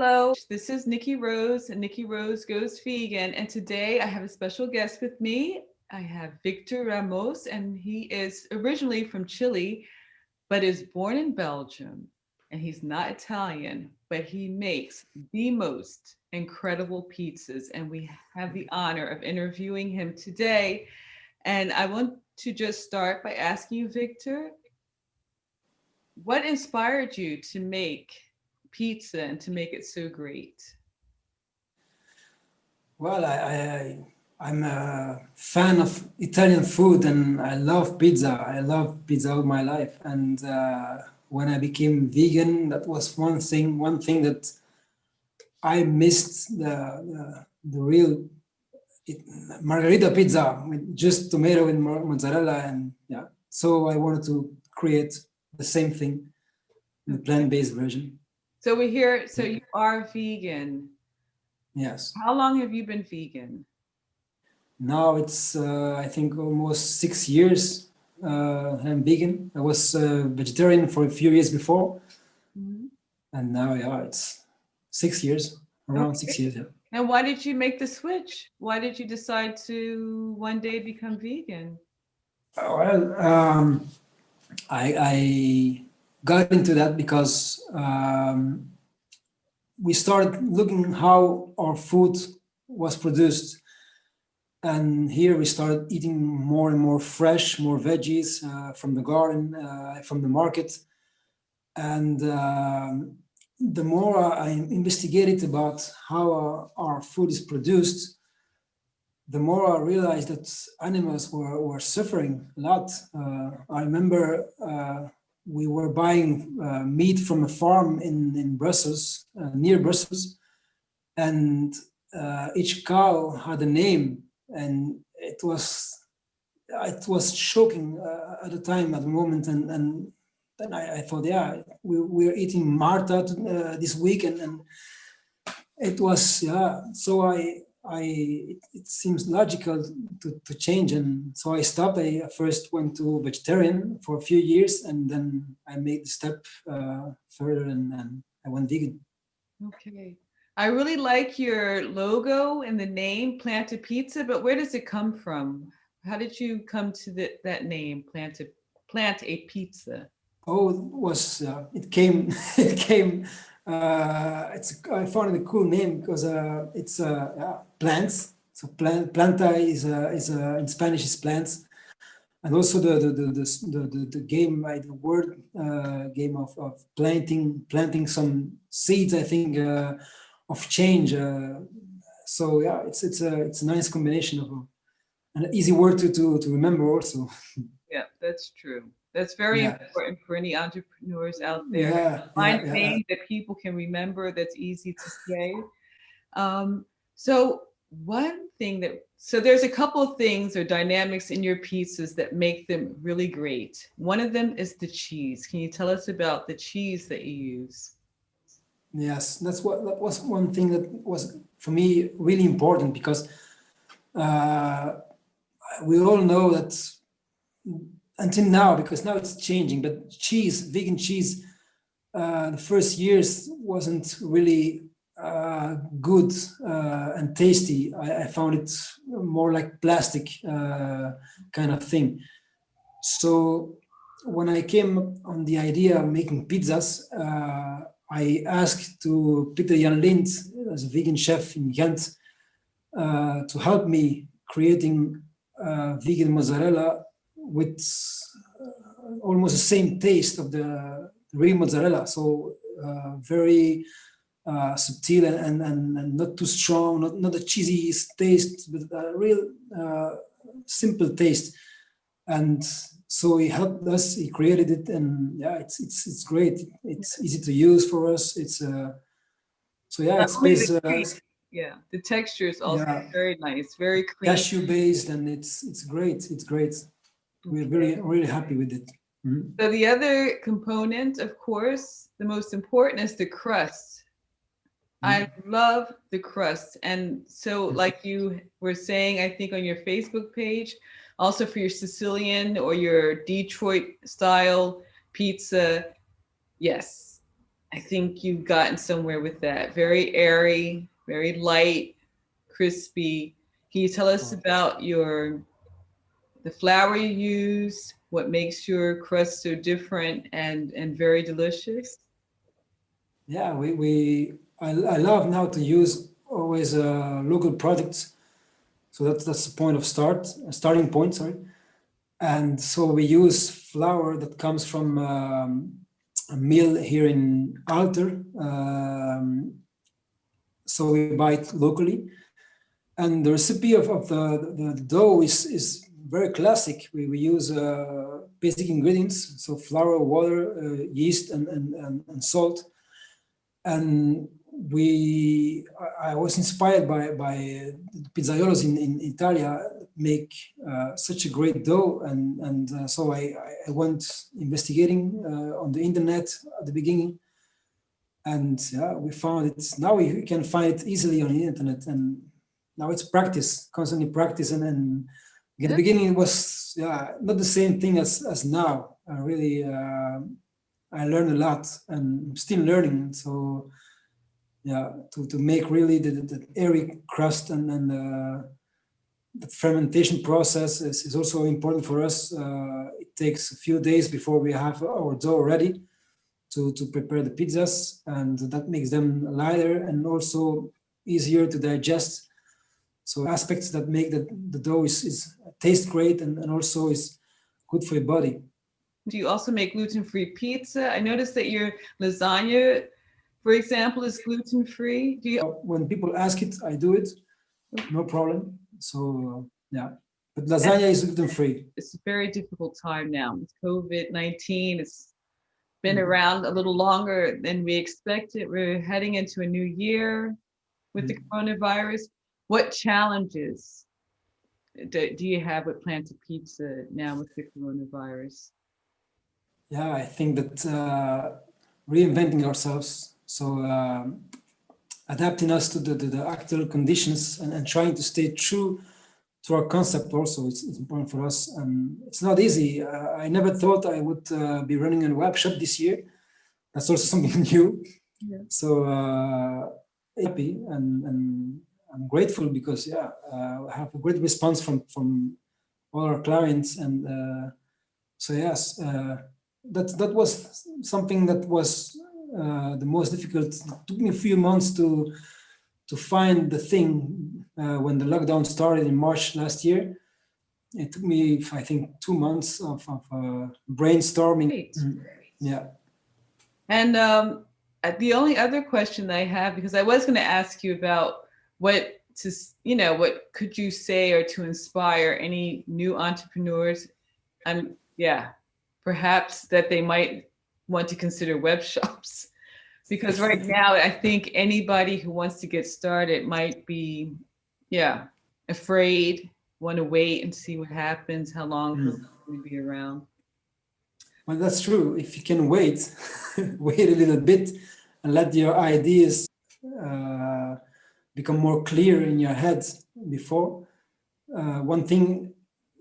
Hello, this is Nikki Rose, and Nikki Rose Goes Vegan. And today I have a special guest with me. I have Victor Ramos, and he is originally from Chile, but is born in Belgium. And he's not Italian, but he makes the most incredible pizzas. And we have the honor of interviewing him today. And I want to just start by asking you, Victor, what inspired you to make pizza and to make it so great? Well, I'm a fan of Italian food and I love pizza. I love pizza all my life. And when I became vegan, that was one thing that I missed the real it, margarita pizza with just tomato and mozzarella. And yeah, so I wanted to create the same thing in the plant-based version. So we're here. So you are vegan. Yes. How long have you been vegan? Now it's I think almost 6 years. I'm vegan. I was vegetarian for a few years before, and now yeah, it's 6 years, around Okay. 6 years. Yeah. And why did you make the switch? Why did you decide to one day become vegan? Well, I got into that because we started looking how our food was produced. And here we started eating more and more fresh, more veggies from the garden, from the market. And the more I investigated about how our food is produced, the more I realized that animals were suffering a lot. I remember we were buying meat from a farm in Brussels, near Brussels, and each cow had a name, and it was shocking at the time, at the moment, and then I thought, yeah, we're eating Marta this week, and it was, yeah. So it seems logical to change, and so I stopped. I first went to vegetarian for a few years, and then I made the step further, and I went vegan. Okay. I really like your logo and the name Planted Pizza, but where does it come from? How did you come to that name, Plant a Pizza? Oh, it came it came. I found it a cool name because it's yeah, plants. So planta is in Spanish is plants, and also the game, the word game of planting some seeds. I think of change. So yeah, it's a nice combination of an easy word to remember also. Yeah, that's true. That's very Yeah, important for any entrepreneurs out there. yeah, Find yeah, yeah. names that people can remember that's easy to say. Um, so so there's a couple of things or dynamics in your pizzas that make them really great. One of them is the cheese. Can you tell us about the cheese that you use? Yes, that was one thing that was for me really important because uh, we all know that until now, because now it's changing, but vegan cheese, the first years wasn't really good and tasty. I found it more like plastic kind of thing. So when I came on the idea of making pizzas, I asked to Peter Jan Lind, as a vegan chef in Ghent, to help me creating vegan mozzarella with almost the same taste of the real mozzarella. So very subtle and not too strong, not a cheesy taste, but a real simple taste. And so he helped us. He created it, and yeah, it's great. It's easy to use for us. It's so yeah, Not it's only the based taste, yeah, the texture is also yeah, very nice, very creamy. cashew based, and it's great. It's great. We're Okay. really happy with it. Mhm. So the other component, of course, the most important is the crust. I Mhm. love the crust. And so, like you were saying, I think on your Facebook page, also for your Sicilian or your Detroit style pizza, yes. I think you've gotten somewhere with that. Very airy, very light, crispy. Can you tell us about the flour you use, what makes your crust so different and very delicious? Yeah, I love now to use always local products. So that's the point of starting point, sorry. And so we use flour that comes from a mill here in Alter. So we buy it locally. And the recipe of the dough is very classic. We use basic ingredients, so flour, water, yeast, and salt. And I was inspired by the pizzaiolos in Italia make such a great dough, and so I went investigating on the internet at the beginning, and yeah, we found it. Now we can find it easily on the internet, and now it's practice, constantly practice, and at the beginning it was not the same thing as now. Really, I learned a lot, and I'm still learning. So yeah, to make really the airy crust and the fermentation process is also important for us. It takes a few days before we have our dough ready to prepare the pizzas, and that makes them lighter and also easier to digest. So aspects that make the dough is taste great and also is good for your body. Do you also make gluten-free pizza? I noticed that your lasagna, for example, is gluten-free. Do you? When people ask it, I do it, no problem. So yeah, but lasagna is gluten-free. It's a very difficult time now with COVID-19. It's been around a little longer than we expected. We're heading into a new year with the coronavirus. What challenges do you have with Planta Pizza now with the coronavirus? Yeah, I think that reinventing ourselves, so adapting us to the actual conditions and trying to stay true to our concept also it's important for us. And it's not easy. I never thought I would be running a web shop this year. That's also something new. Yeah. So happy and I'm grateful because I have a great response from all our clients, and so yes, that was something that was the most difficult. It took me a few months to find the thing when the lockdown started in March last year. It took me, I think, 2 months of brainstorming. Great. Yeah. And the only other question I have, because I was going to ask you about what what could you say or to inspire any new entrepreneurs, and perhaps that they might want to consider web shops. Because right now, I think anybody who wants to get started might be, afraid, want to wait and see what happens, how long it's going to be around. Well, that's true. If you can wait, wait a little bit and let your ideas become more clear in your head before. One thing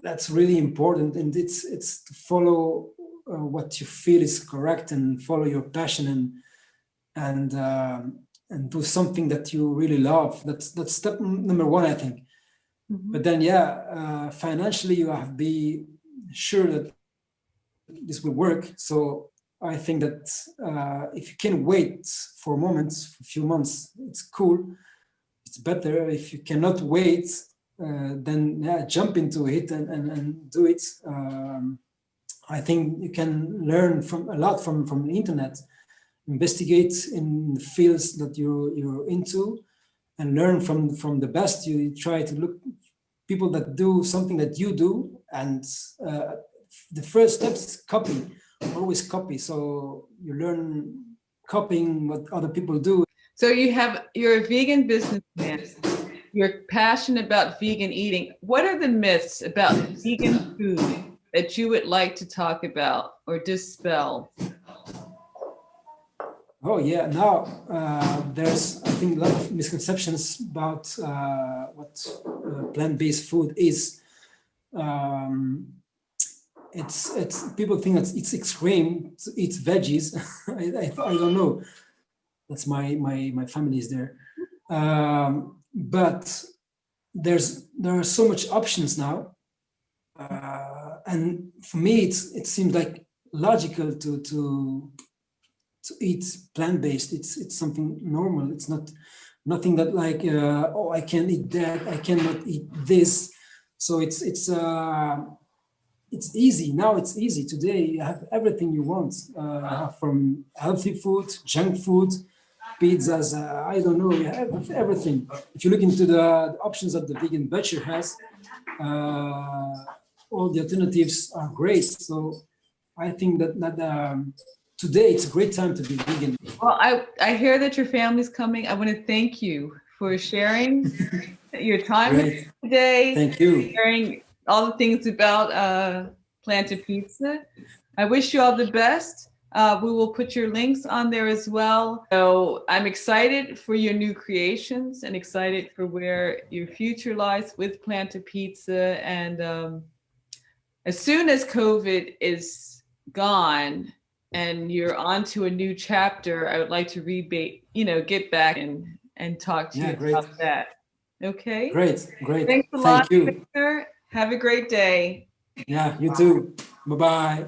that's really important, and it's to follow what you feel is correct and follow your passion and do something that you really love. That's step number one, I think. But then, financially, you have to be sure that this will work. So I think that if you can wait for a moment, for a few months, it's cool. It's better. If you cannot wait, then jump into it and do it. I think you can learn a lot from the internet. Investigate in the fields that you're into, and learn from the best. You try to look people that do something that you do, and the first step is copy. Always copy. So you learn copying what other people do. So you're a vegan businessman. You're passionate about vegan eating. What are the myths about vegan food that you would like to talk about or dispel? Oh yeah, now there's I think a lot of misconceptions about what plant-based food is. It's people think that it's extreme to eat veggies. I don't know. That's my family is there. But there are so much options now, and for me it seems like logical to eat plant-based. It's something normal. It's not nothing that like oh, I can't eat that, I cannot eat this. So it's easy now. It's easy today. You have everything you want, from healthy food, junk food, pizzas. I don't know. You have everything. If you look into the options that the vegan butcher has, all the alternatives are great. So I think that today it's a great time to be vegan. Well, I hear that your family's coming. I want to thank you for sharing your time with Great. me today, Thank you. sharing all the things about Planted Pizza. I wish you all the best. We will put your links on there as well. So I'm excited for your new creations and excited for where your future lies with Planted Pizza. And as soon as COVID is gone and you're on to a new chapter, I would like to get back and talk to Yeah, you great. about that. Okay. Great. Thanks a lot, Thank you. Victor. Have a great day. Yeah, you too. Bye-bye.